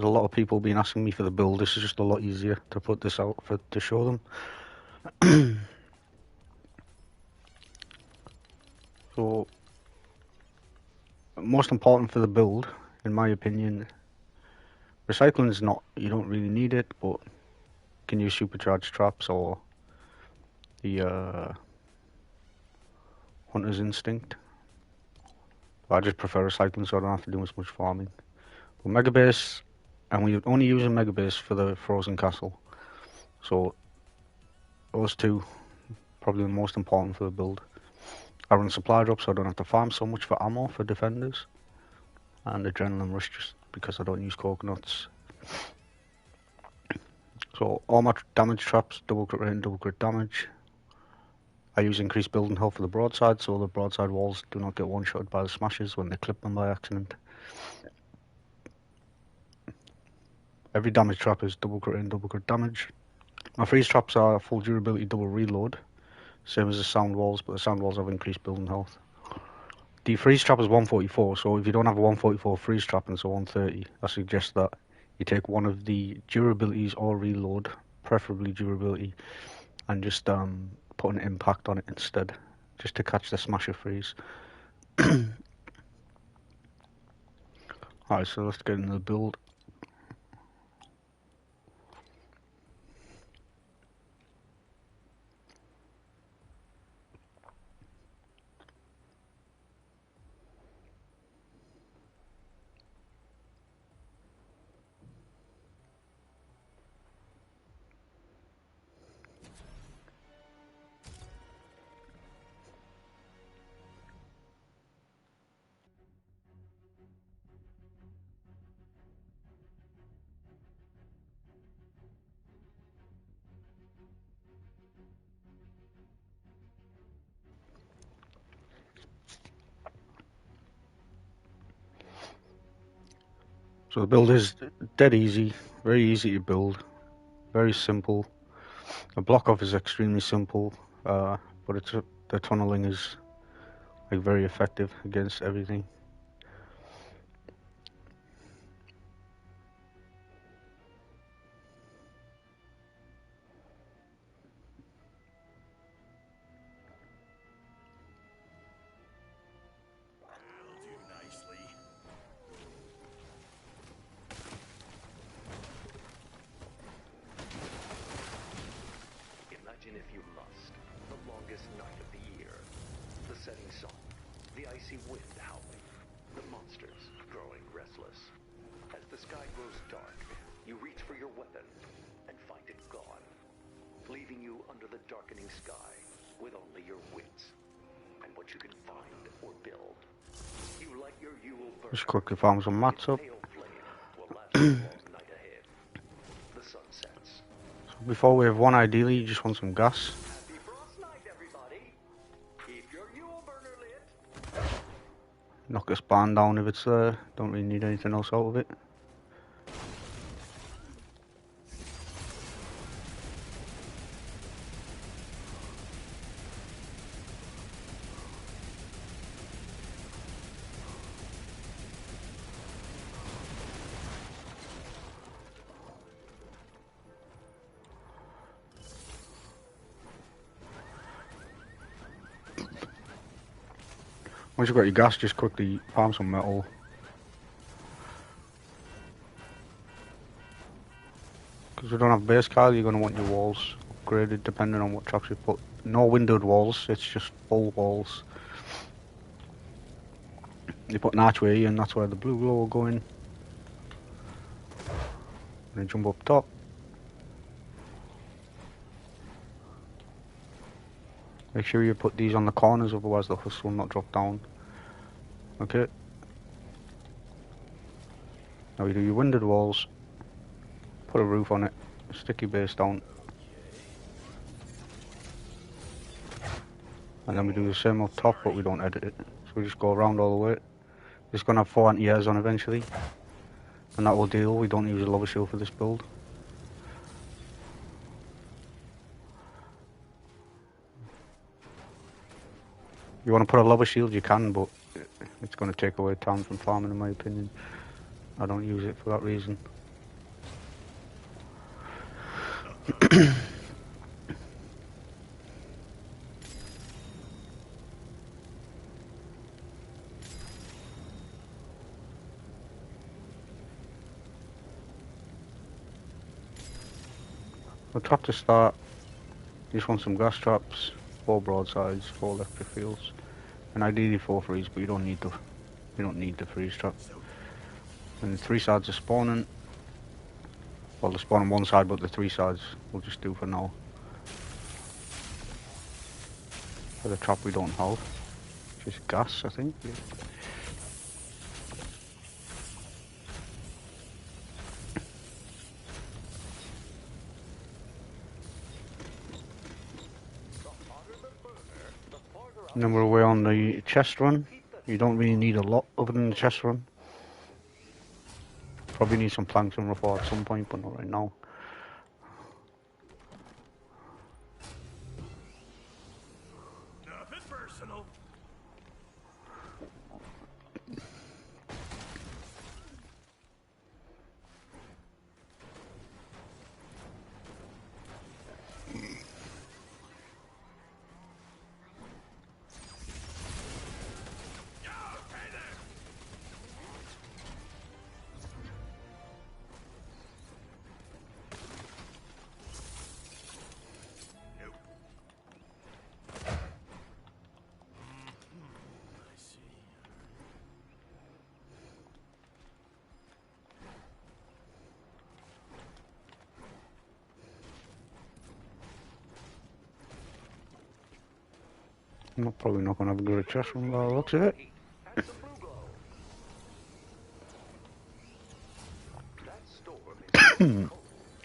a lot of people been asking me for the build. This is just a lot easier to put this out to show them. So, most important for the build, in my opinion, recycling is not, you don't really need it, but you can use supercharged traps or the hunter's instinct. But I just prefer recycling so I don't have to do as much farming. But mega base, and we only use a mega base for the frozen castle. So those two probably the most important for the build. I run supply drops so I don't have to farm so much for ammo for defenders. And adrenaline rush just because I don't use coconuts. So all my damage traps, double crit rate and double crit damage. I use increased building health for the broadside so the broadside walls do not get one-shotted by the smashes when they clip them by accident. Every damage trap is double crit and double crit damage. My freeze traps are full durability double reload. Same as the sound walls, but the sound walls have increased building health. The freeze trap is 144, so if you don't have a 144 freeze trap and it's a 130, I suggest that you take one of the durabilities or reload, preferably durability, and just put an impact on it instead, just to catch the smasher freeze. Alright, so let's get into the build. So the build is dead easy, very easy to build, very simple. The block off is extremely simple, but the tunneling is like very effective against everything. Imagine if you must, the longest night of the year. The setting sun, the icy wind howling, the monsters growing restless. As the sky grows dark, you reach for your weapon and find it gone, leaving you under the darkening sky with only your wits and what you can find or build. You light your Yule burn. Just quickly farm some mats up. Before wave 1, ideally, you just want some gas. Happy Frostnite, everybody. Keep your Yule burner lit. Knock the spawn down if it's there. Don't really need anything else out of it. Once you've got your gas, just quickly farm some metal. Because we don't have base card, you're going to want your walls upgraded depending on what traps you put. No windowed walls, it's just full walls. You put an archway in, that's where the blue glow will go in. And then jump up top. Make sure you put these on the corners, otherwise the husk will not drop down. Okay. Now you do your windowed walls. Put a roof on it. Stick your base down. And then we do the same up top, but we don't edit it. So we just go around all the way. It's going to have 4 anti-airs on eventually. And that will deal. We don't use a lava shield for this build. You want to put a lava shield, you can, but it's going to take away time from farming, in my opinion. I don't use it for that reason. The trap to start, you just want some gas traps, 4 broadsides, 4 electric fields, and ideally 4 freeze, but you don't need the freeze trap. And 3 sides are spawning. Well, they spawn on one side, but the 3 sides will just do for now. For the trap we don't have, just gas, I think. Yeah. And then we're away on the chest run. You don't really need a lot other than the chest run. Probably need some planks and rapport at some point, but not right now. Nothing personal. I'm probably not going to have a good chest run by the looks of it.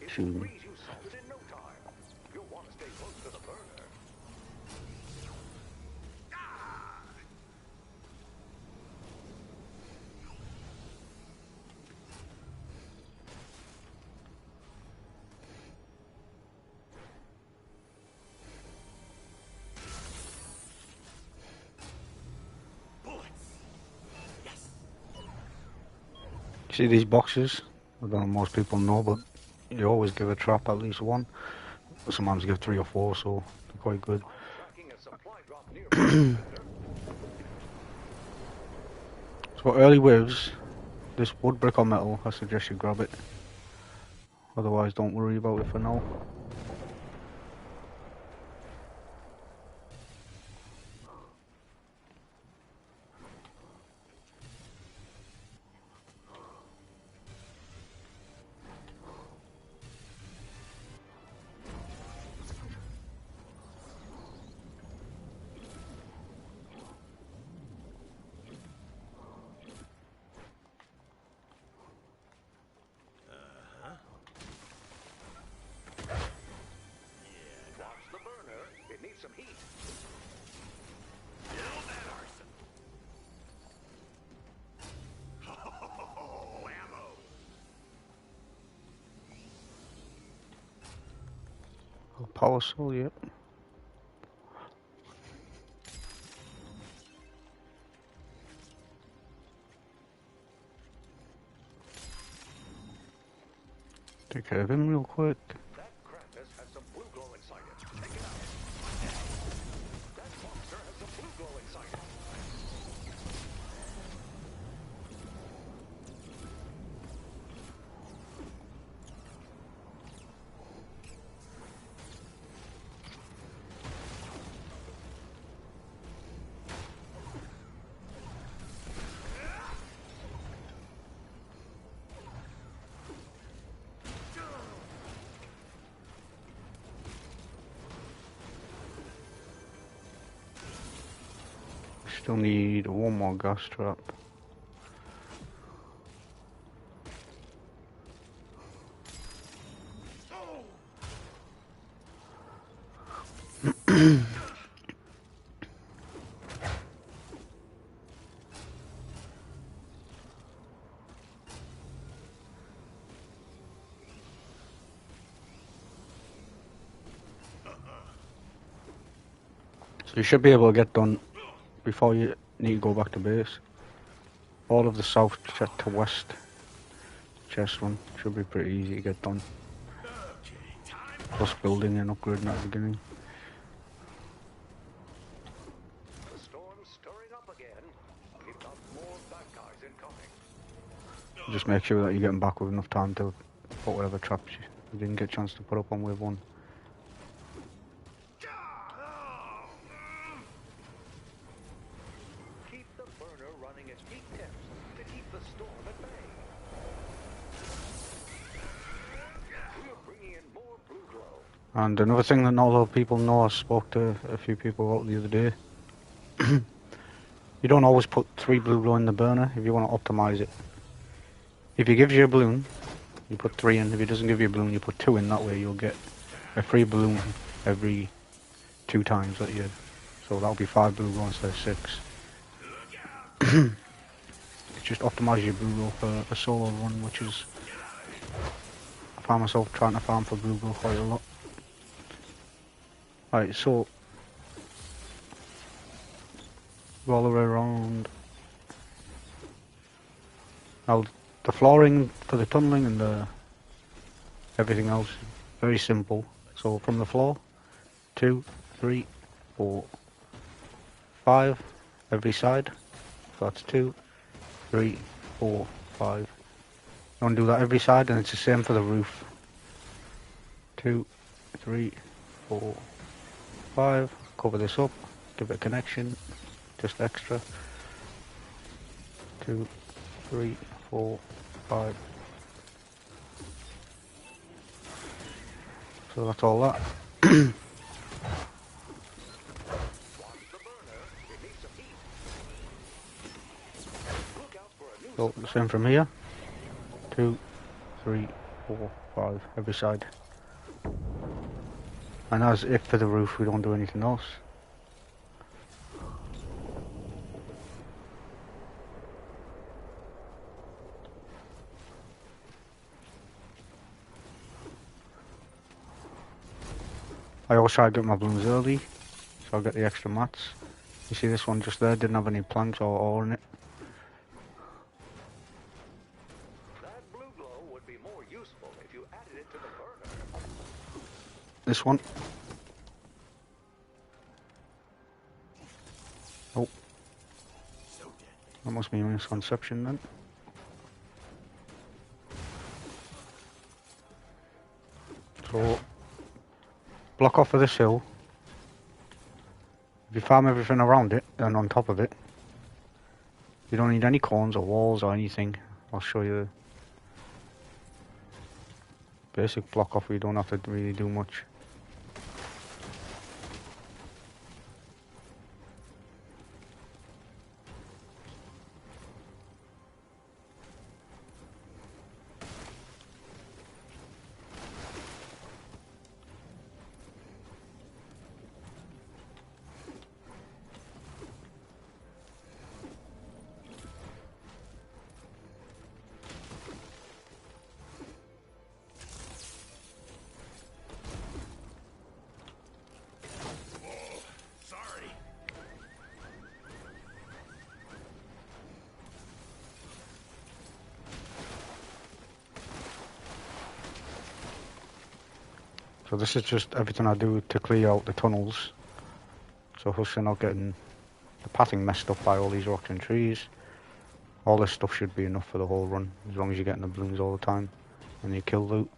Excuse me. See these boxes? I don't know if most people know, but you always give a trap at least one. Sometimes give 3 or 4, so they're quite good. So for early waves, this wood, brick or metal, I suggest you grab it. Otherwise, don't worry about it for now. Some heat. Build that arson. Oh, ammo. Power soul, yep. Take care of him real quick. That Krampus has some blue glow inside it. Take it out. That monster has some blue glow inside it. Still need 1 more gas trap. So you should be able to get done before you need to go back to base. All of the south to west chest run should be pretty easy to get done. Okay, time plus building and upgrading at the beginning. The storm's stirring up again. We've got more bad guys incoming. Just make sure that you're getting back with enough time to put whatever traps you didn't get a chance to put up on wave 1. Keep the burner running at peak temps to keep the storm at bay. We're bringing in more blue glow. And another thing that not a lot of people know, I spoke to a few people about the other day. You don't always put 3 blue glow in the burner if you want to optimize it. If he gives you a balloon, you put 3 in. If he doesn't give you a balloon, you put 2 in. That way you'll get a free balloon every 2 times that you. So that'll be 5 blue glow instead of 6. Just optimize your blue glow for a solo run, which is. I find myself trying to farm for blue glow quite a lot. Right, so go all the way around. Now the flooring for the tunneling and the everything else very simple. So from the floor, 2, 3, 4, 5 every side. So that's 2, 3, 4, 5. You want to do that every side, and it's the same for the roof. 2, 3, 4, 5. Cover this up. Give it a connection. Just extra. 2, 3, 4, 5. So that's all that. So the same from here. 2, 3, 4, 5 every side. And as if for the roof, we don't do anything else. I always try to get my balloons early, so I'll get the extra mats. You see this one just there, didn't have any planks or ore in it. That blue glow would be more useful if you added it to the burner. This one. Oh. That must be a misconception then. So, block off of this hill. If you farm everything around it and on top of it, you don't need any cones or walls or anything. I'll show you the basic block off where you don't have to really do much. Sorry. So this is just everything I do to clear out the tunnels. So hopefully not getting the pathing messed up by all these rocks and trees. All this stuff should be enough for the whole run, as long as you're getting the balloons all the time and you kill loot.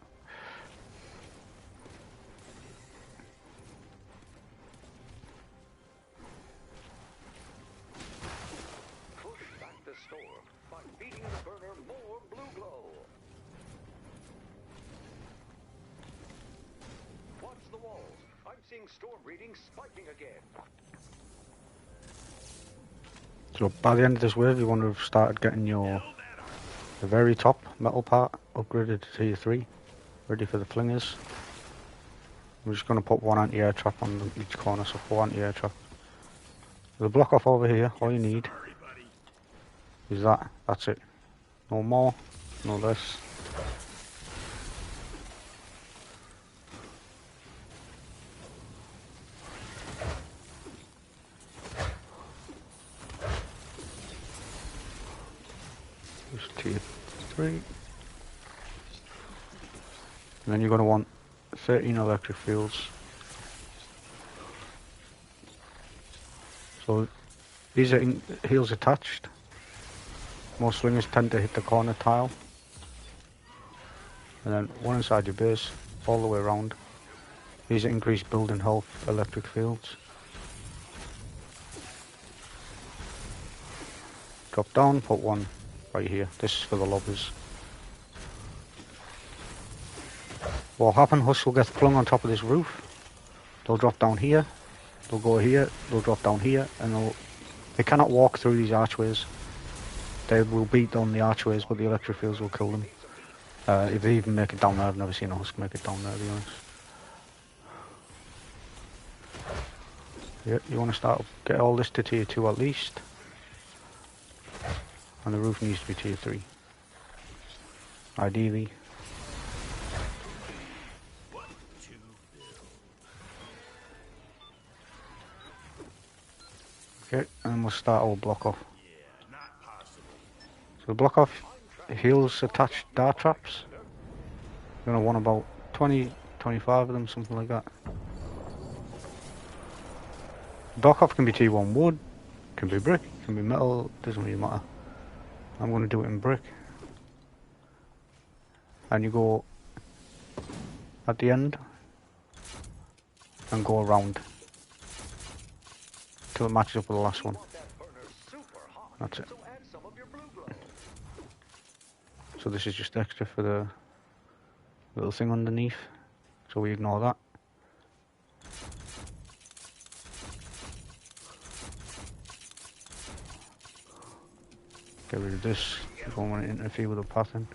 Push back the storm by feeding the burner more blue glow. Watch the walls. I'm seeing storm readings spiking again. So by the end of this wave, you want to have started getting the very top metal part upgraded to tier 3, ready for the flingers. We're just going to put 1 anti-air trap on each corner, so 4 anti-air trap. The block off over here, all you need is that. That's it. No more, no less. Just tier 3. And then you're going to want 13 electric fields. So these are heels attached. Most slingers tend to hit the corner tile. And then one inside your base, all the way around. These are increased building health electric fields. Drop down, put one right here. This is for the lobbers. What'll happen, Husk will get flung on top of this roof. They'll drop down here. They'll go here. They'll drop down here. And they cannot walk through these archways. They will beat down the archways, but the electric fields will kill them. If they even make it down there, I've never seen a Husk make it down there, to be honest. Yeah, you want to start, get all this to tier 2 at least. And the roof needs to be tier 3. Ideally. Okay, and we'll start our block off. So block off heels attached dart traps. You're going to want about 20, 25 of them, something like that. Block off can be T1 wood, can be brick, can be metal, doesn't really matter. I'm going to do it in brick. And you go at the end and go around till it matches up with the last one. That's it. So this is just extra for the little thing underneath, so we ignore that. Get rid of this, I don't want to interfere with the pattern.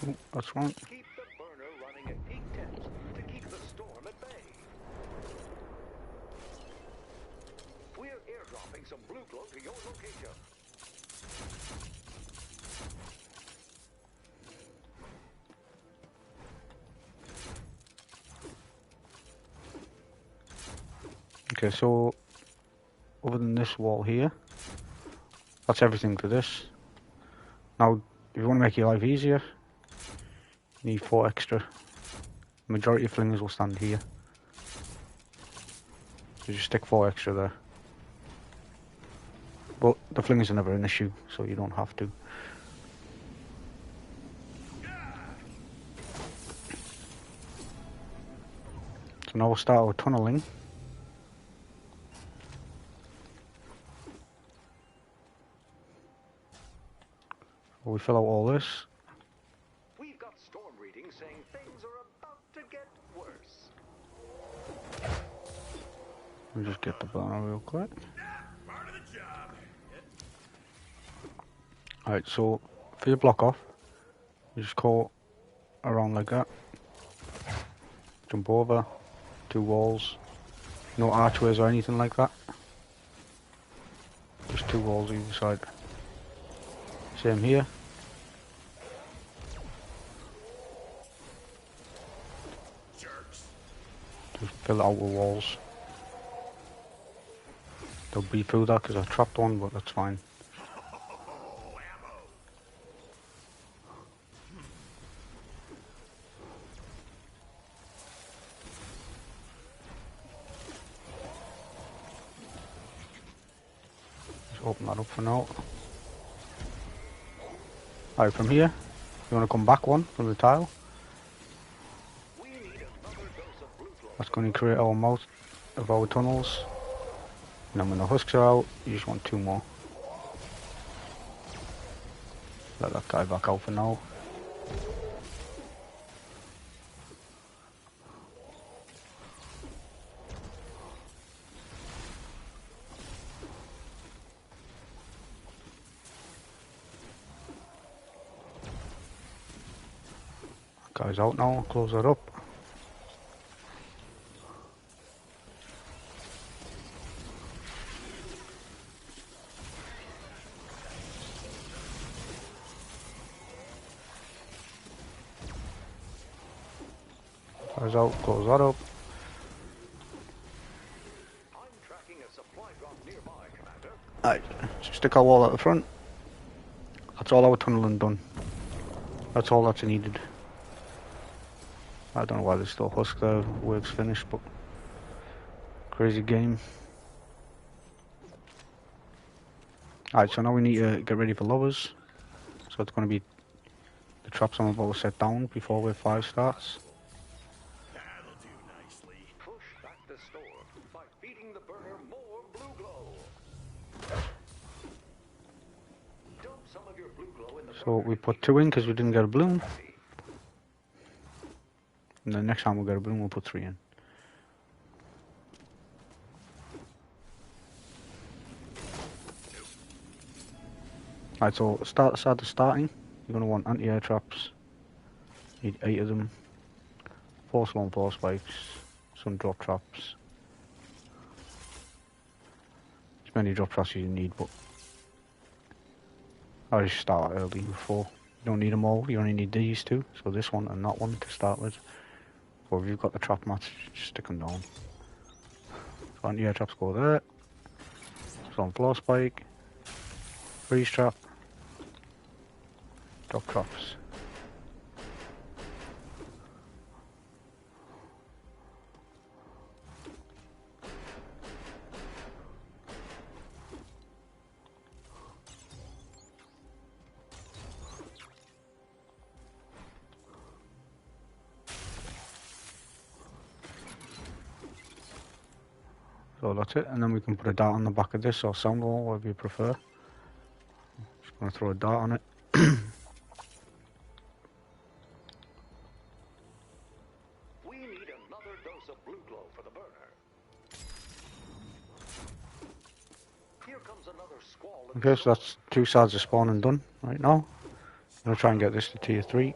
Oh, that's wrong. Keep the burner running at peak temps to keep the storm at bay. We're airdropping some blue glow to your location. Okay, so other than this wall here, that's everything to this. Now, if you want to make your life easier, you need 4 extra. The majority of flingers will stand here. So just stick 4 extra there. But the flingers are never an issue, so you don't have to. So now we'll start our tunneling. We fill out all this. We've got storm readings saying things are about to get worse. We'll just get the burner real quick. Part of the job. Alright, so for your block off, you just go around like that. Jump over, 2 walls. No archways or anything like that. Just 2 walls either side. Same here. Jerks. Just fill it out with walls. They'll be through that because I trapped one, but that's fine. Oh, ammo. Just open that up for now. Alright, from here, you want to come back one from the tile. We need another dose of blue glow. That's going to create our mouth of our tunnels. And then when the husks are out, you just want 2 more. Let that guy back out for now. That guy's out now, close that up. Fire's out, close that up. I'm tracking a supply drop nearby, Commander. Right, stick our wall at the front. That's all our tunneling done. That's all that's needed. I don't know why there's still husk there. Work's finished, but crazy game. Alright, so now we need to get ready for lowers. So it's going to be the traps I'm about to set down before wave 5 starts. That'll do nicely. Push back the storm by feeding the burner more blue glow. Dump some of your blue glow in the So we put 2 in because we didn't get a bloom. And then next time we get a bloom, we'll put 3 in. Right, so start starting. You're going to want anti-air traps. Need 8 of them. 4 slow and 4 spikes. Some drop traps. As many drop traps as you need, but I just start early before. You don't need them all, you only need these 2. So this one and that one to start with. Or if you've got the trap mats, just stick them down. So anti-air traps go there. Slow and 4 spike. Freeze trap. Drop traps. So that's it, and then we can put a dart on the back of this or sound wall, whatever you prefer. Just gonna throw a dart on it. We need another dose of blue glow for the burner. Here comes another squall. Okay, so that's 2 sides of spawning done right now. I'm gonna try and get this to tier 3.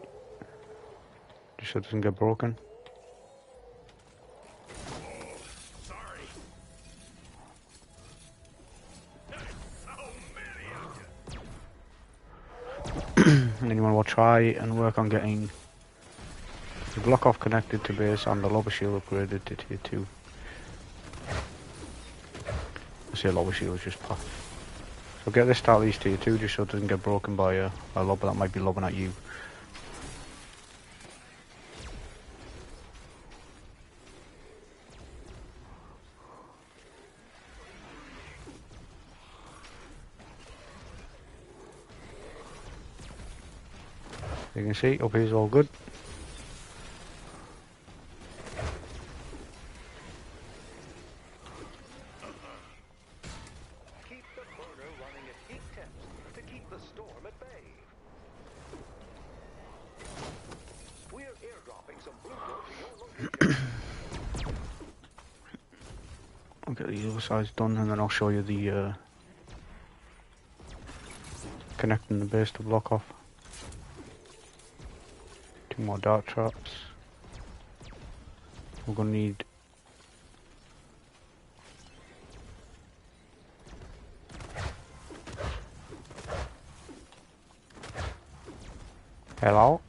Just so it doesn't get broken. Sorry. There's so many of you. And then you want to try and work on getting the block off connected to base and the lobby shield upgraded to tier 2. I say lobby shield is just path. So get this to at least tier 2 just so it doesn't get broken by a lobby that might be lobbing at you. You can see up here is all good. Keep the burner running at peak temps to keep the storm at bay. We're airdropping some blue glow to your location. I'll get the other side's done and then I'll show you the connecting the base to block off. 2 more dart traps. We're gonna need hell out.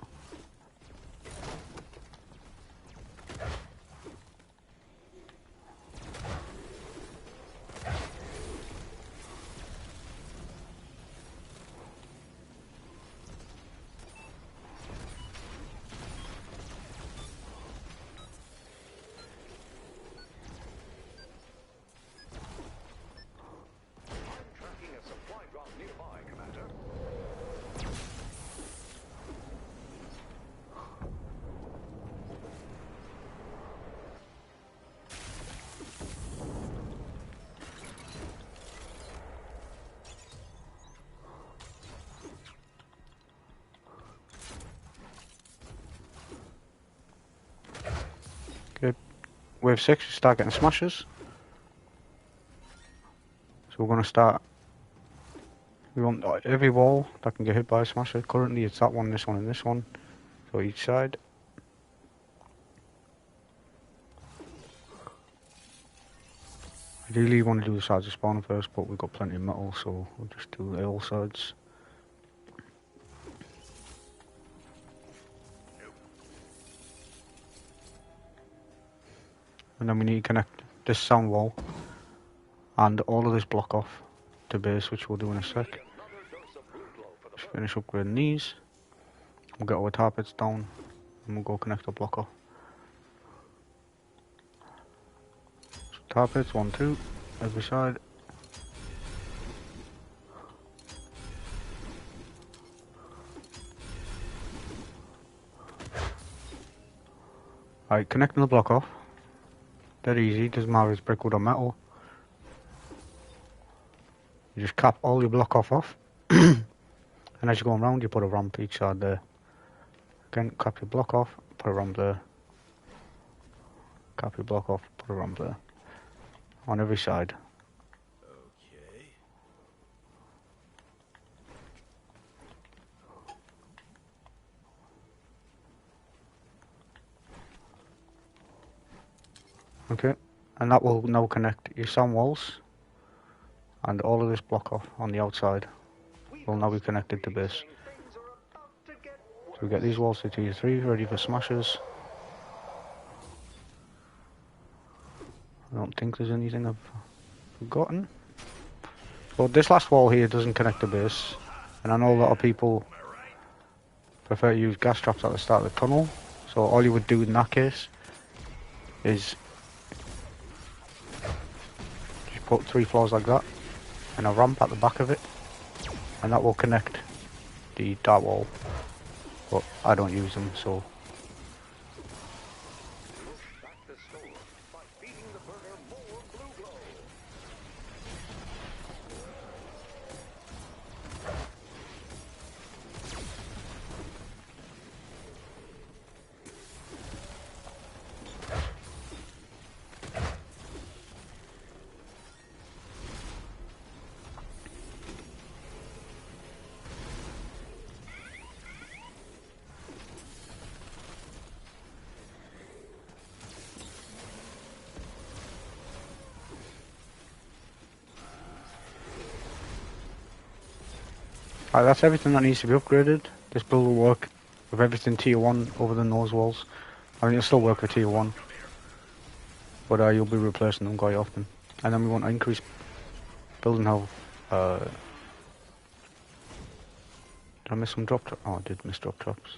Tracking a supply drop nearby, Commander. Okay, wave 6, we start getting smashes. So we're gonna start. We want every wall that can get hit by a smasher. Currently it's that one, this one and this one. So each side. Ideally you want to do the sides of spawn first, but we've got plenty of metal, so we'll just do all sides. And then we need to connect this sound wall and all of this block off to base, which we'll do in a sec. Another dose of blue glow for the Just finish upgrading these. We'll get our tar pits down and we'll go connect the block off. So tar pits, 1, 2, every side. Right, connecting the block off. Dead easy, doesn't matter if it's brickwood or metal. You just cap all your block off. And as you're going round, you put a ramp each side there. Again, cap your block off, put a ramp there. Cap your block off, put a ramp there. On every side. Okay, and that will now connect your sound walls and all of this block off on the outside will now be connected to base. So we get these walls to tier 3 ready for smashes. I don't think there's anything I've forgotten. But this last wall here doesn't connect to base, and I know a lot of people prefer to use gas traps at the start of the tunnel, so all you would do in that case is just put 3 floors like that and a ramp at the back of it, and that will connect the dark wall, but I don't use them, so back the storm by feeding the burner more blue glow. Alright, that's everything that needs to be upgraded. This build will work with everything tier 1 over the nose walls. I mean, it'll still work with tier 1, but you'll be replacing them quite often. And then we want to increase building health. Did I miss some drop traps? Oh, I did miss drop traps.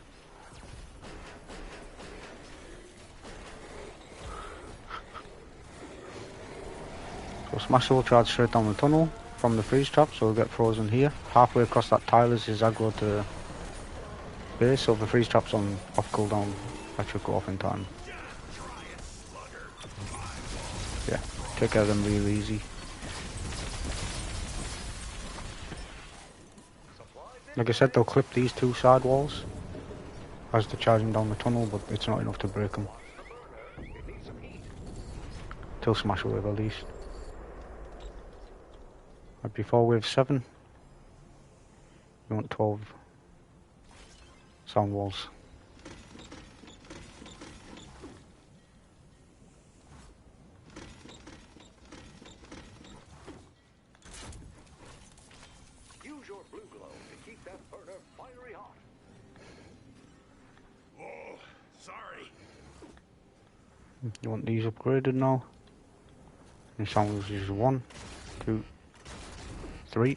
So Smasher will charge straight down the tunnel from the freeze trap, so we'll get frozen here. Halfway across that tile is his aggro to base, so if the freeze trap's on off cooldown, that should go off in time. Yeah, take care of them really easy. Like I said, they'll clip these 2 side walls as they're charging down the tunnel, but it's not enough to break them. Till Smash Wave at least. Right before wave 7, we want 12 sound walls. Use your blue glow to keep that burner fiery hot. Oh, sorry. You want these upgraded now. And sound walls use 1, 2, 3.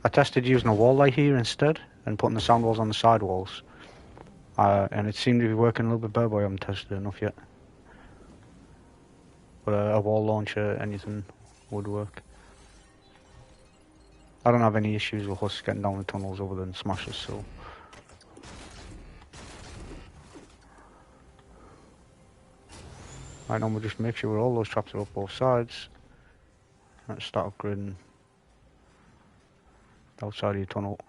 I tested using a wall light here instead and putting the sound walls on the side walls. And it seemed to be working a little bit better, but I haven't tested it enough yet. But a wall launcher, anything would work. I don't have any issues with us getting down the tunnels other than smashes, so. Right now we'll just make sure all those traps are up both sides. Let's start upgrading the outside of your tunnel.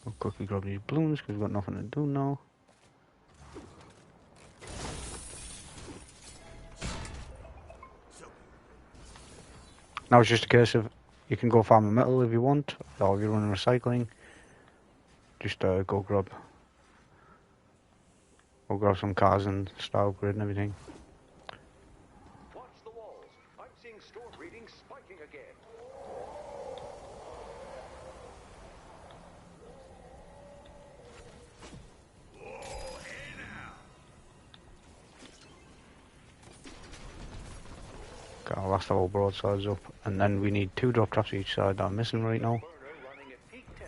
We'll quickly grab these balloons because we've got nothing to do now. Now it's just a case of you can go farm a metal if you want, or if you're running recycling, just go grab some cars and start upgrading everything. Watch the walls. I'm seeing storm readings spiking again. last of our broadsides up, and then we need 2 drop traps each side that I'm missing right now.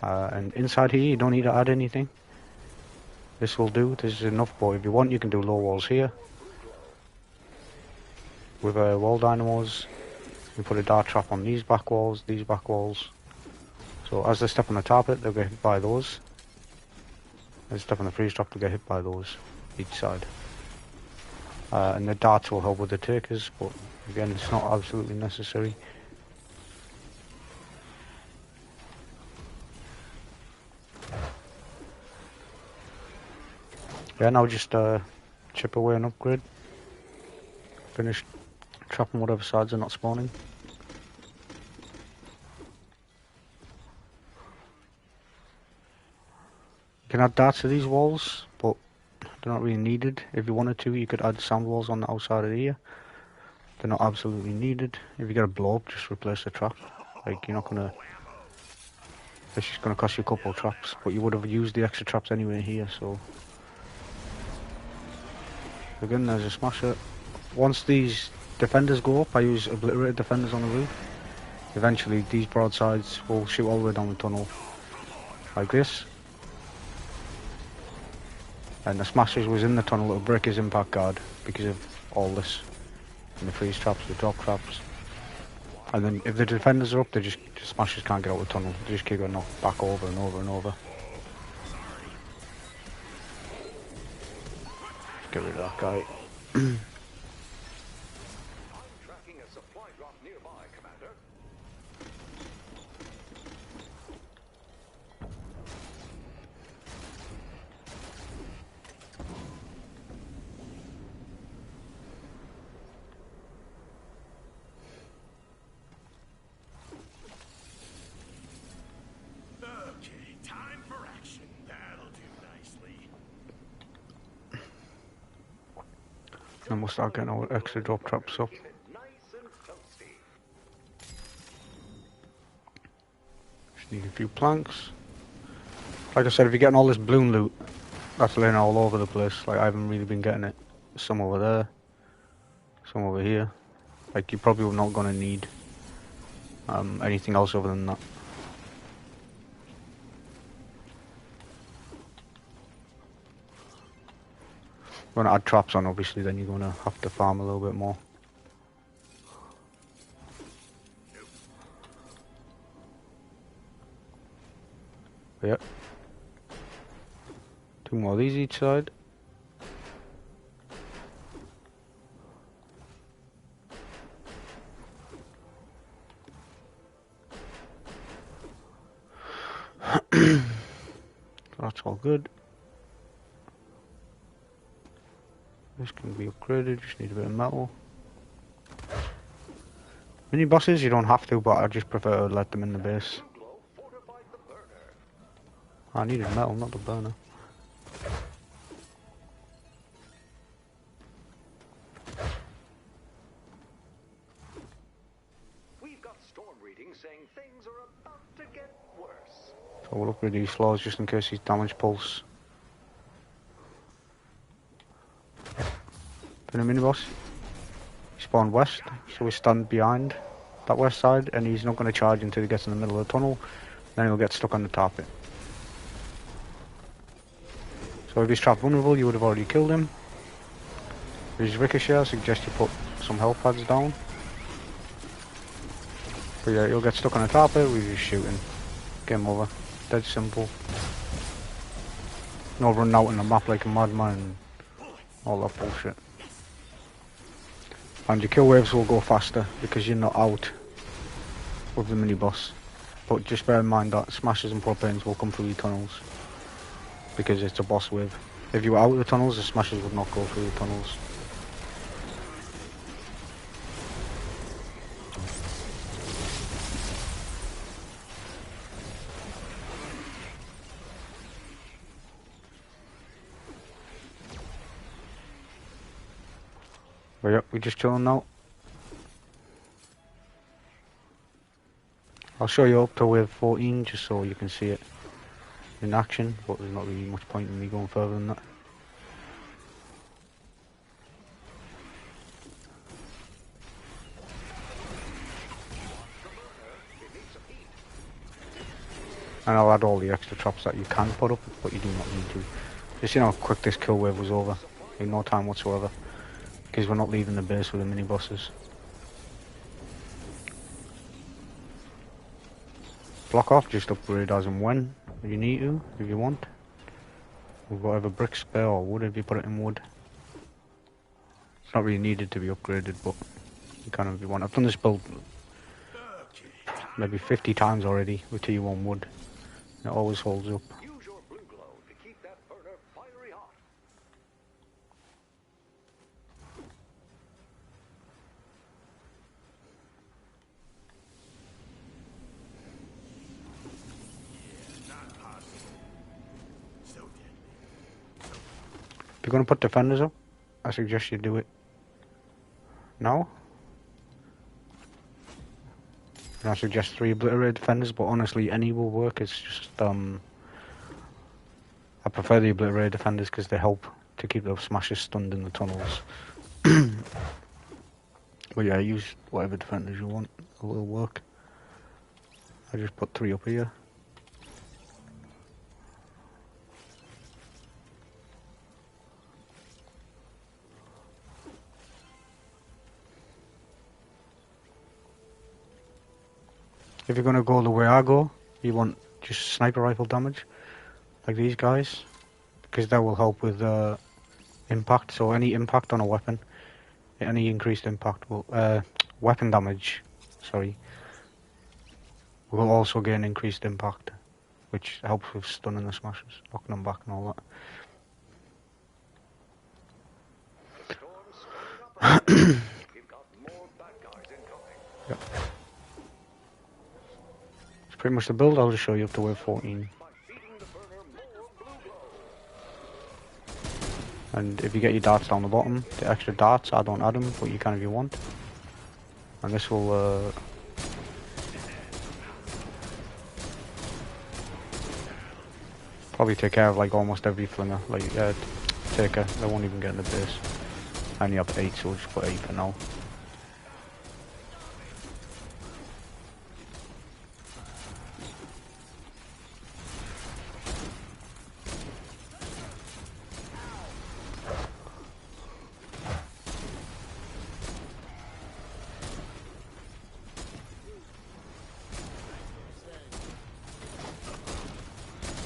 And inside here, you don't need to add anything. This will do. This is enough, but if you want, you can do low walls here with wall dynamos. You put a dart trap on these back walls, So as they step on the target, they'll get hit by those. As they step on the freeze trap, they'll get hit by those each side. And the darts will help with the takers, but again, it's not absolutely necessary. Yeah, now just chip away and upgrade. Finish trapping whatever sides are not spawning. You can add darts to these walls, but they're not really needed. If you wanted to, you could add sound walls on the outside of here. They're not absolutely needed. If you get a blow up, just replace the trap. Like, you're not gonna... It's just gonna cost you a couple of traps, but you would have used the extra traps anyway here, so... Again, there's a smasher. Once these defenders go up, I use obliterated defenders on the roof. Eventually, these broadsides will shoot all the way down the tunnel, like this. And the smashers was in the tunnel, it'll break his impact guard because of all this. And the freeze traps, the drop traps. And then if the defenders are up, the smashers can't get out of the tunnel. They just keep getting knocked back over and over and over. Let's get rid of that guy. Tracking a supply drop nearby, Commander. Okay, time for action. That'll do nicely. Then we'll start getting our extra drop traps up. Keep it nice and toasty. Just need a few planks. Like I said, if you're getting all this balloon loot, that's laying all over the place. Like, I haven't really been getting it. Some over there, some over here. Like, you're probably not going to need anything else other than that. When I add traps on, obviously, then you're going to have to farm a little bit more. But yeah. 2 more of these each side. That's all good. This can be upgraded, just need a bit of metal. Mini bosses, you don't have to, but I just prefer to let them in the base. Glow fortified the burner. I needed metal, not the burner. We've got storm readings saying things are about to get worse. So we'll upgrade these floors just in case he's damage pulse. For the mini boss, he spawned west, so we stand behind that west side, and he's not going to charge until he gets in the middle of the tunnel. Then he'll get stuck on the target. So if he's trapped vulnerable, you would have already killed him. If he's ricochet, I suggest you put some health pads down. But yeah, he'll get stuck on the target, we're just shooting. Game over. Dead simple. No running out on the map like a madman and all that bullshit. And your kill waves will go faster because you're not out with the mini boss. But just bear in mind that smashers and propanes will come through the tunnels because it's a boss wave. If you were out of the tunnels, the smashers would not go through the tunnels. But yep, we're just chilling now. I'll show you up to wave 14 just so you can see it in action, but there's not really much point in me going further than that. And I'll add all the extra traps that you can put up, but you do not need to. Just you know how quick this kill wave was over. In no time whatsoever. Because we're not leaving the base with the mini bosses. Block off, just upgrade as and when you need to, if you want. With whatever brick spare or wood if you put it in wood. It's not really needed to be upgraded, but you can if you want. I've done this build maybe 50 times already with T1 wood. It always holds up. Use your blue glow to keep that burner fiery hot. Not possible. So deadly. If you're going to put defenders up, I suggest you do it now. And I suggest 3 obliterated defenders, but honestly any will work. It's just I prefer the obliterated defenders because they help to keep the smashers stunned in the tunnels. But yeah, use whatever defenders you want, it will work. I just put 3 up here. If you're going to go the way I go, you want just sniper rifle damage, like these guys, because that will help with impact. So any impact on a weapon, any increased impact will weapon damage, sorry, will also gain increased impact, which helps with stunning the smashers, knocking them back and all that. The storm's speeding up ahead. We've got more bad guys incoming. Yep. It's pretty much the build. I'll just show you up to wave 14. By feeding the burner more blue glow. And if you get your darts down the bottom, the extra darts, I don't add them, but you can if you want. And this will probably take care of like almost every flinger, like taker. They won't even get in the base. I only have 8, so we'll just put 8 for now.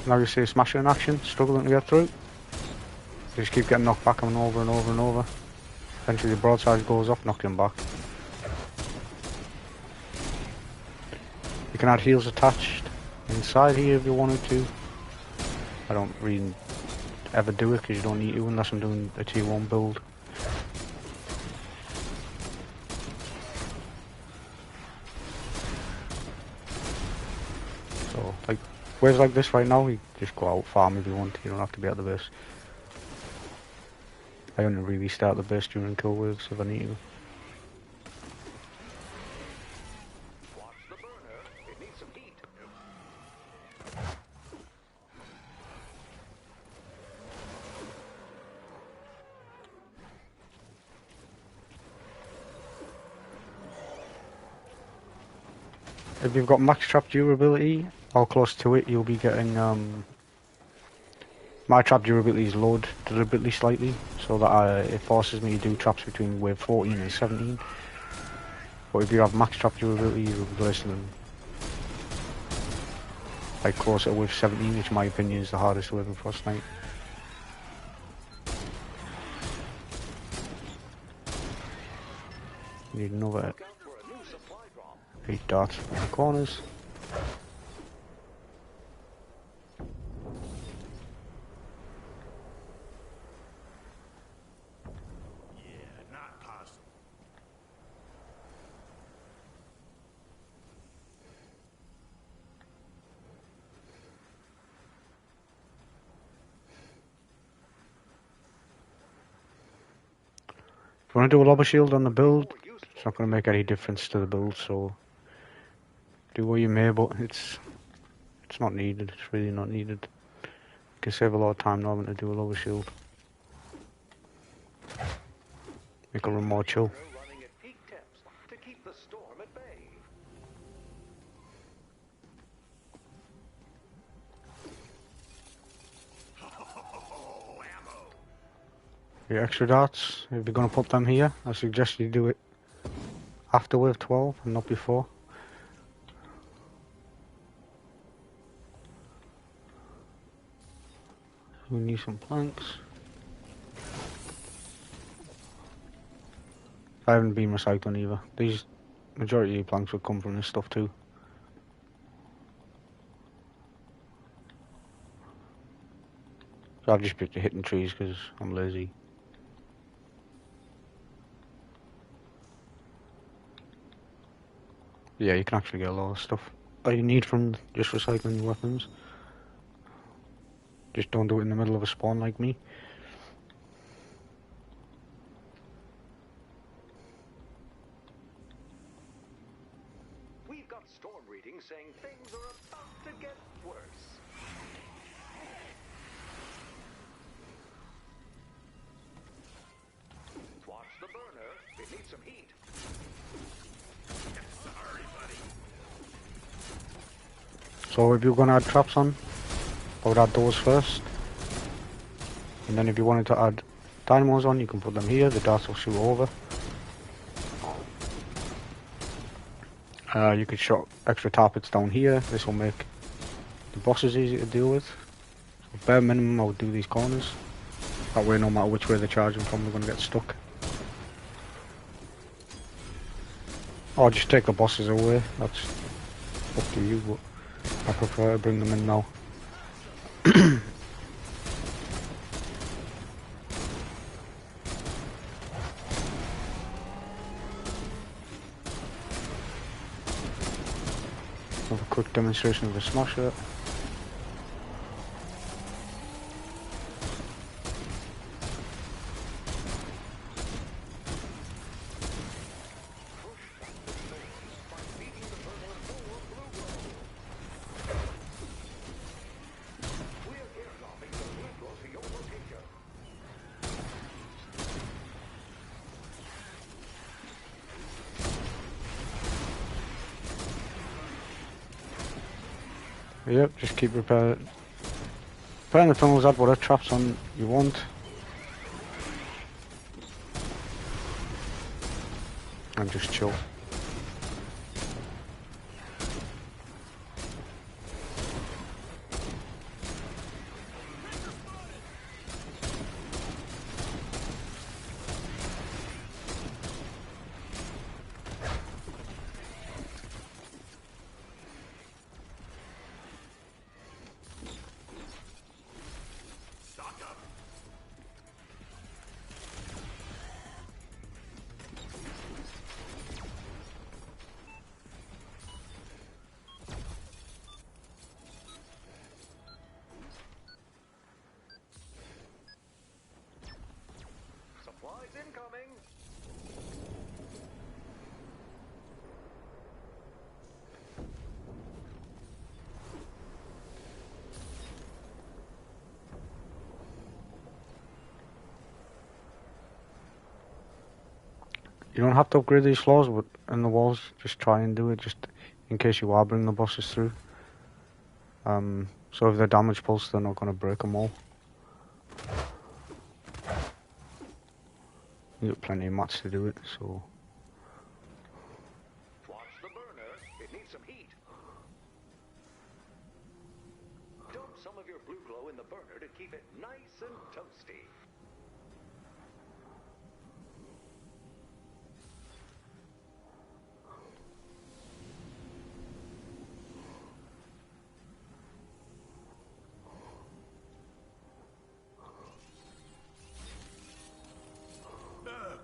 Now you see a smasher in action, struggling to get through. You just keep getting knocked back and over and over and over. Eventually the broadside goes off, knock him back. You can add heals attached inside here if you wanted to. I don't really ever do it because you don't need to unless I'm doing a T1 build. So, like, waves like this right now, you just go out farm if you want. You don't have to be at the base. I only really start the base during kill waves if I need to. Watch the burner. It needs some heat. If you've got max trap durability or close to it, you'll be getting my trap durability is lowered deliberately slightly, so that it forces me to do traps between wave 14 and 17. But if you have max trap durability, you'll be listening like closer to wave 17, which in my opinion is the hardest wave in Frostnite. Need another Look out for a new supply drop. 8 darts from the corners. Yeah, not possible. If you want to do a lobber shield on the build, it's not going to make any difference to the build, so do what you may, but it's not needed. It's really not needed. You can save a lot of time not having to do a lobber shield. Make a run more chill. Burner running at peak temps to keep the storm at bay. Your extra darts, if you're going to put them here, I suggest you do it after wave 12 and not before. We need some planks. I haven't been recycling either. These majority of planks would come from this stuff too. So I've just picked the hitting trees because I'm lazy. Yeah, you can actually get a lot of stuff that you need from just recycling your weapons. Just don't do it in the middle of a spawn like me. We've got storm readings saying things are about to get worse. Watch the burner. It needs some heat. Sorry, buddy. So if you're going to add traps on, I would add those first. And then if you wanted to add dynamos on, you can put them here. The darts will shoot over. You could shot extra targets down here. This will make the bosses easy to deal with. So bare minimum, I would do these corners. That way, no matter which way they're charging from, they're going to get stuck. Or just take the bosses away. That's up to you, but I prefer to bring them in now. Have a quick demonstration of the smasher. Yep, just keep repairing the tunnels, add whatever traps on you want. And just chill. Stock up. Supplies incoming. You don't have to upgrade these floors but in the walls, just try and do it just in case you are bringing the bosses through. So if they're damage pulse, they're not going to break them all. You got plenty of mats to do it, so... Watch the burner. It needs some heat. Dump some of your blue glow in the burner to keep it nice and toasty.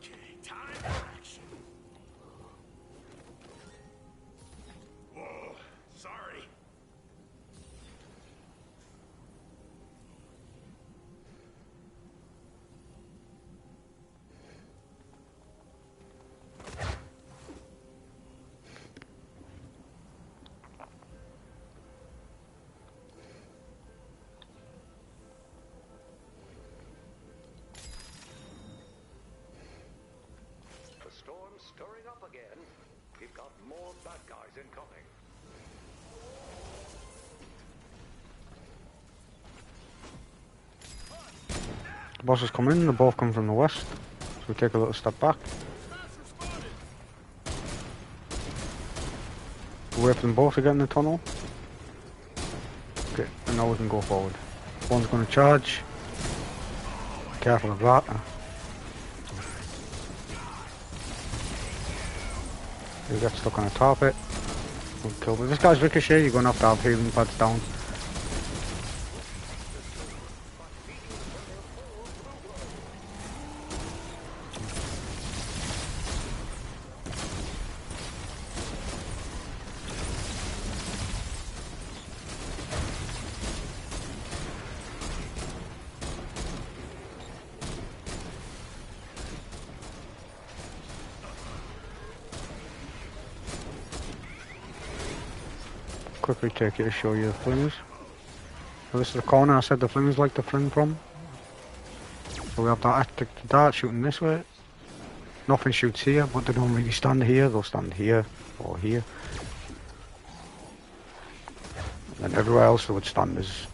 Okay, time for action. Whoa, sorry. The storm's stirring up again. We've got more bad guys incoming. The bosses come in, they both come from the west. So we take a little step back. We wait for them both to get in the tunnel. Okay, and now we can go forward. One's going to charge. Careful of that. You get stuck on a target. We'll kill him. This guy's ricochet, you're going to have healing pads down. Quickly take it to show you the flames. So this is the corner I said the flames like to fling from. So we have that active dart shooting this way. Nothing shoots here, but they don't really stand here. They'll stand here or here. And everywhere else they would stand is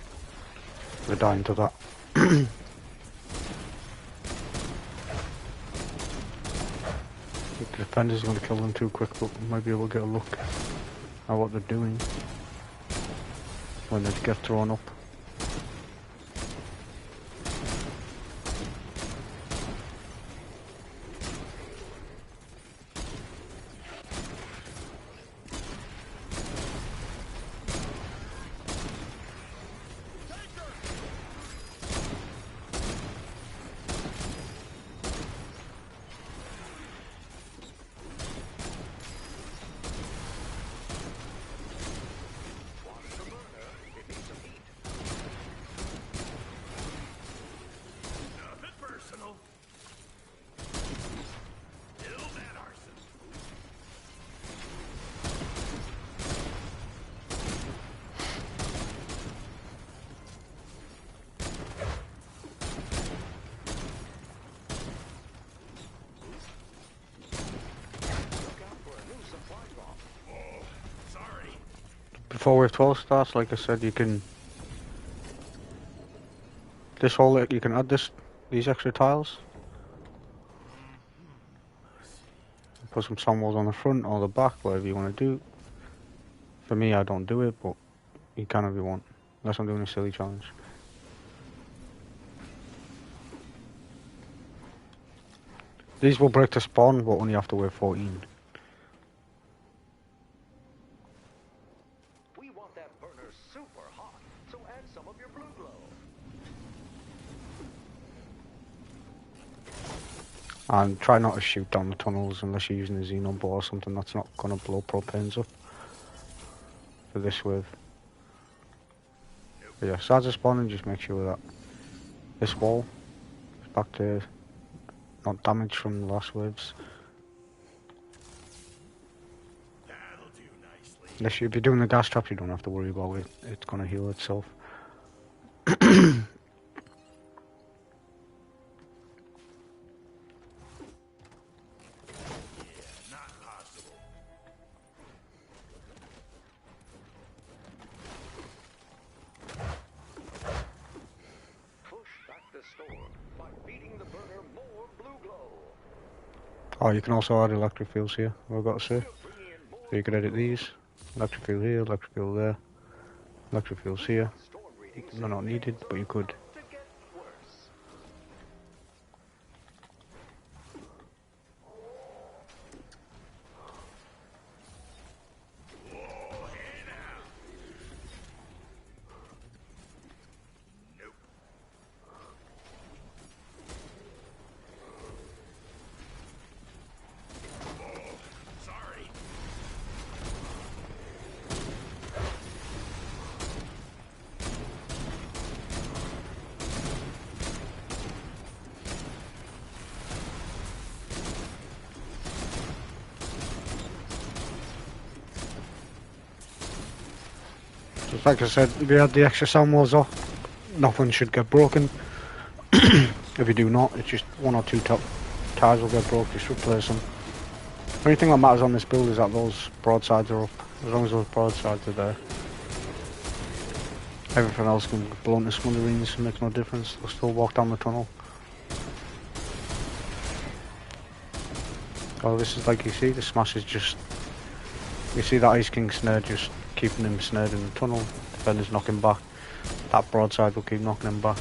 they're dying to that. The defender's going to kill them too quick, but maybe we'll get a look at what they're doing when they get thrown up. Before wave 12 starts, like I said, you can this hole, you can add these extra tiles. Put some sand walls on the front or the back, whatever you want to do. For me, I don't do it, but you can if you want, unless I'm doing a silly challenge. These will break to spawn, but only after wave 14. And try not to shoot down the tunnels unless you're using a xenon ball or something that's not going to blow propanes up for this wave. But yeah, sides of spawning, just make sure that this wall is back to not damaged from the last waves. Unless you'll be doing the gas traps, you don't have to worry about it, it's going to heal itself. Oh, you can also add electric fields here, I've got to say. So you can edit these. Electric field here, electric field there. Electric fields here. They're not needed, but you could. Just like I said, if you had the extra sound walls off, nothing should get broken. If you do not, it's just one or two top tires will get broke, just replace them. The only thing that matters on this build is that those broadsides are up. As long as those broadsides are there. Everything else can be blown to smithereens, makes no difference. They'll still walk down the tunnel. Well, this is like you see, the smash is just... You see that Ice King snare just keeping him snared in the tunnel. Defender's knocking back. That broadside will keep knocking him back.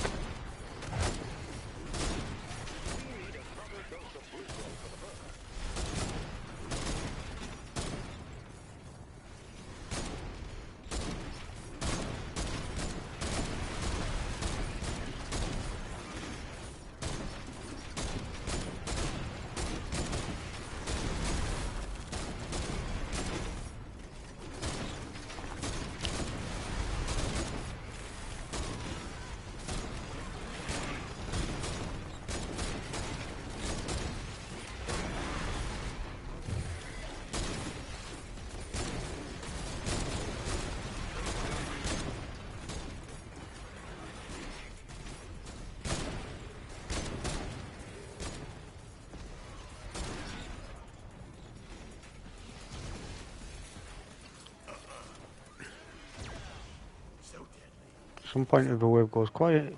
At some point if the wave goes quiet,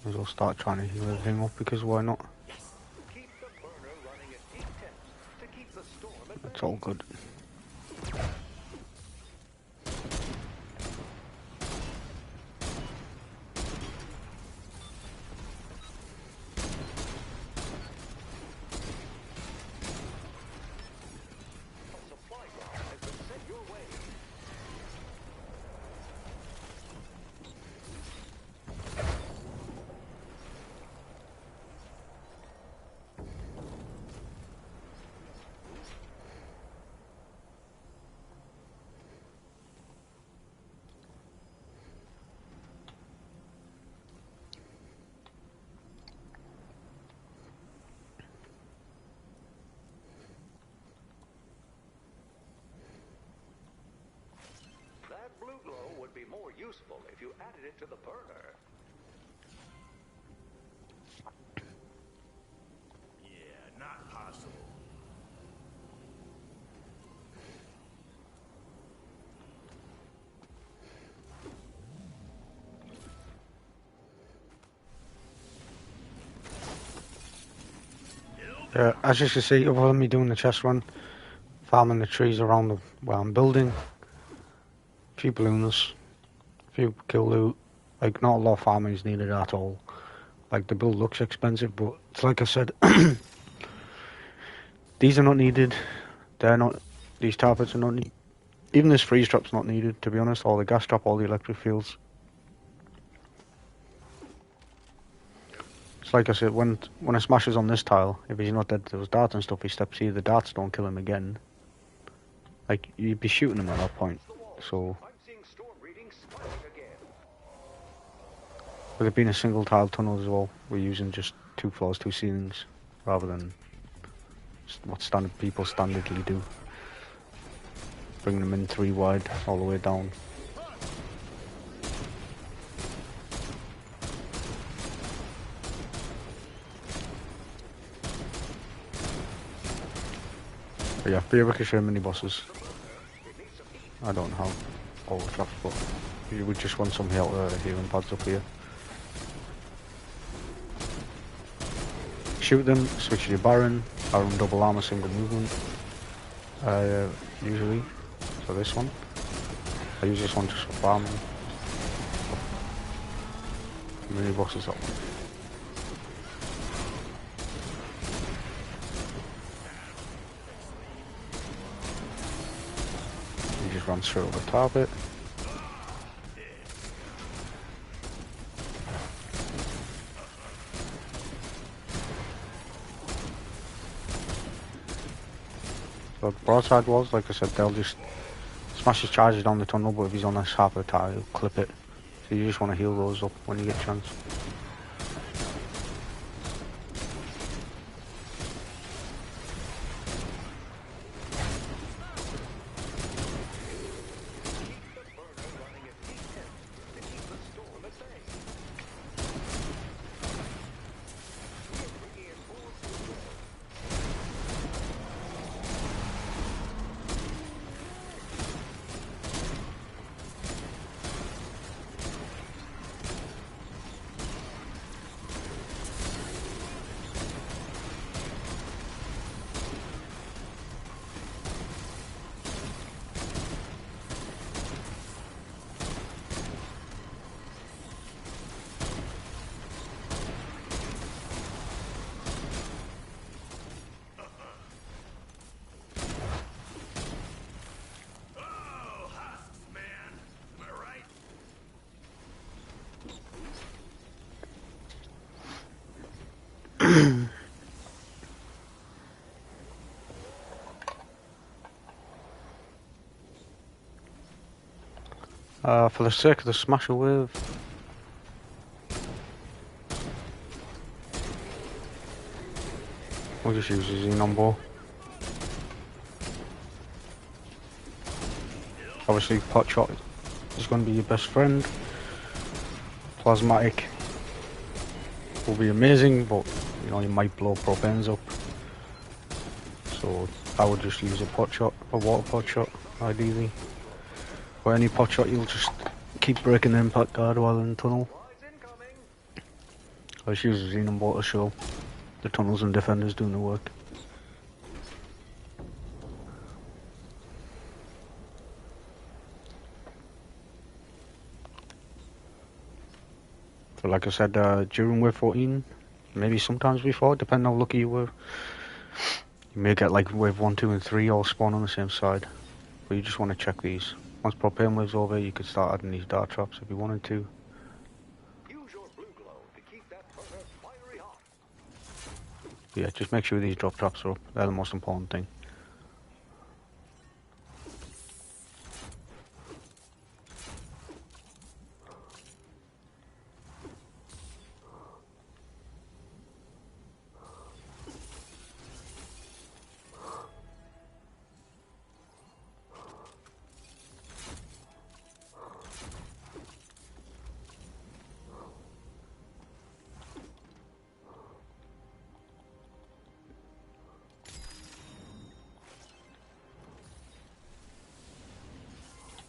might as well start trying to heal everything up, because why not? Keep the burner running at peak temps to keep the storm at bay. It's all good. A supply drop has been sent your way. That blue glow would be more useful if you added it to the burner. Yeah, not possible. As you can see, other than me doing the chest run, farming the trees around where I'm building, a few ballooners, a few kill loot, like not a lot of farming is needed at all. Like the build looks expensive, but it's like I said, these are not needed, these targets are not needed. Even this freeze drop's not needed, to be honest, or the gas drop, all the electric fields. It's like I said, when I smashes on this tile, if he's not dead to those darts and stuff, he steps here, the darts don't kill him again. Like, you'd be shooting him at that point. So, I'm seeing storm readings spike again. with it being a single tile tunnel as well, we're using just 2 floors, 2 ceilings, rather than what standard people standardly do. Bring them in 3 wide, all the way down. But yeah, be a ricochet mini bosses. I don't have all the traps, but you would just want some healing pads up here. Shoot them, switch to your Baron double armor, single movement. Usually, so this one. I use this one just for farming. Mini bosses that one. Just run straight over the target. So the broadside walls, like I said, they'll just smash his charges down the tunnel, but if he's on this half of the tile, he'll clip it. So you just want to heal those up when you get a chance. For the sake of the smasher wave, we'll just use the xenon bow. Obviously, pot shot is going to be your best friend. Plasmatic will be amazing, but you know you might blow propanes up. So I would just use a pot shot, a water pot shot, ideally. Or any pot shot, you'll just keep breaking the impact guard while in the tunnel. I just use a xenon bow to show the tunnels and defenders doing the work. So like I said, during wave 14, maybe sometimes before, depending how lucky you were, you may get like wave 1, 2 and 3 all spawn on the same side. But you just want to check these. Once propane wave's over, you could start adding these dart traps if you wanted to. Use your blue glow to keep that burner fiery hot. Yeah, just make sure these drop traps are up. They're the most important thing.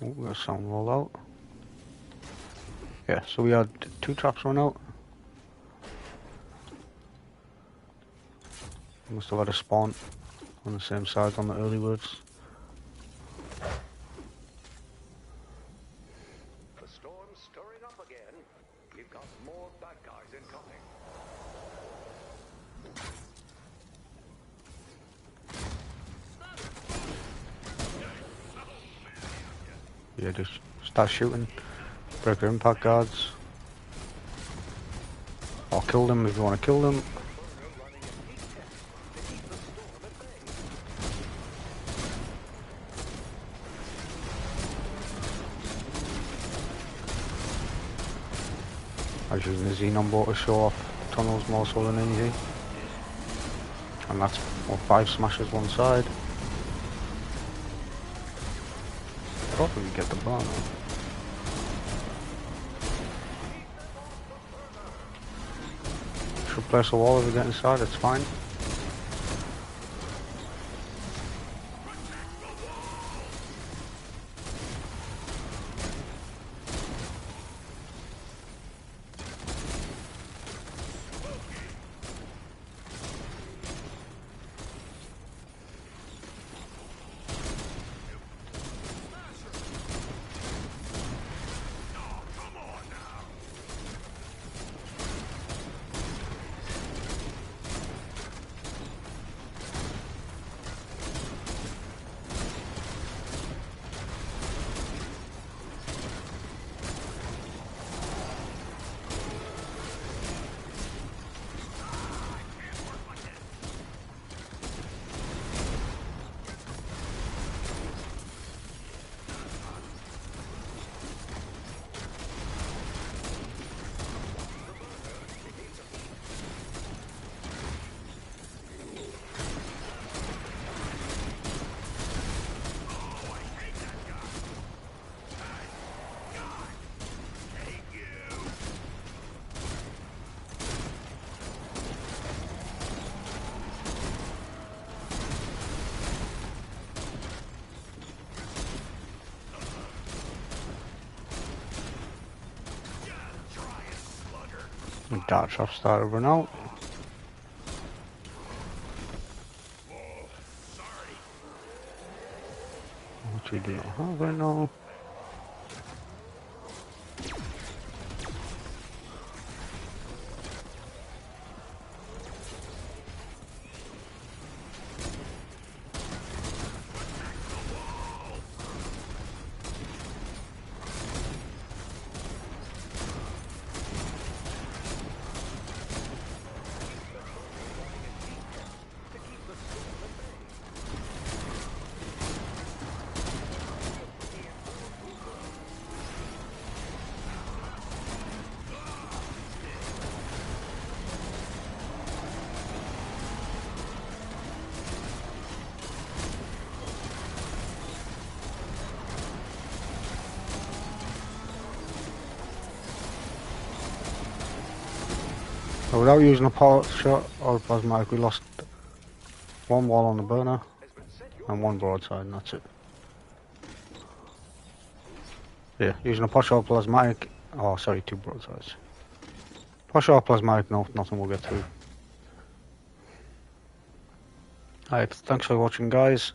Oh, got some roll out. Yeah, so we had 2 traps run out. Must have had a spawn on the same side on the early words. The storm's stirring up again. We've got more bad guys incoming. Yeah, just start shooting. Break their impact guards. Or kill them if you want to kill them. I was using the xenon bow to show off tunnels more so than anything. And that's 5 smashes one side. Probably get the burn. Should place a wall if we get inside, it's fine. The dart trap started to run out. Which we do not have right now. So without using a pot shot or plasmatic, we lost one wall on the burner and one broadside, and that's it. Yeah, using a pot shot or plasmatic. Oh, sorry, two broadsides. Pot shot or plasmatic, no, nothing will get through. Alright, thanks for watching, guys.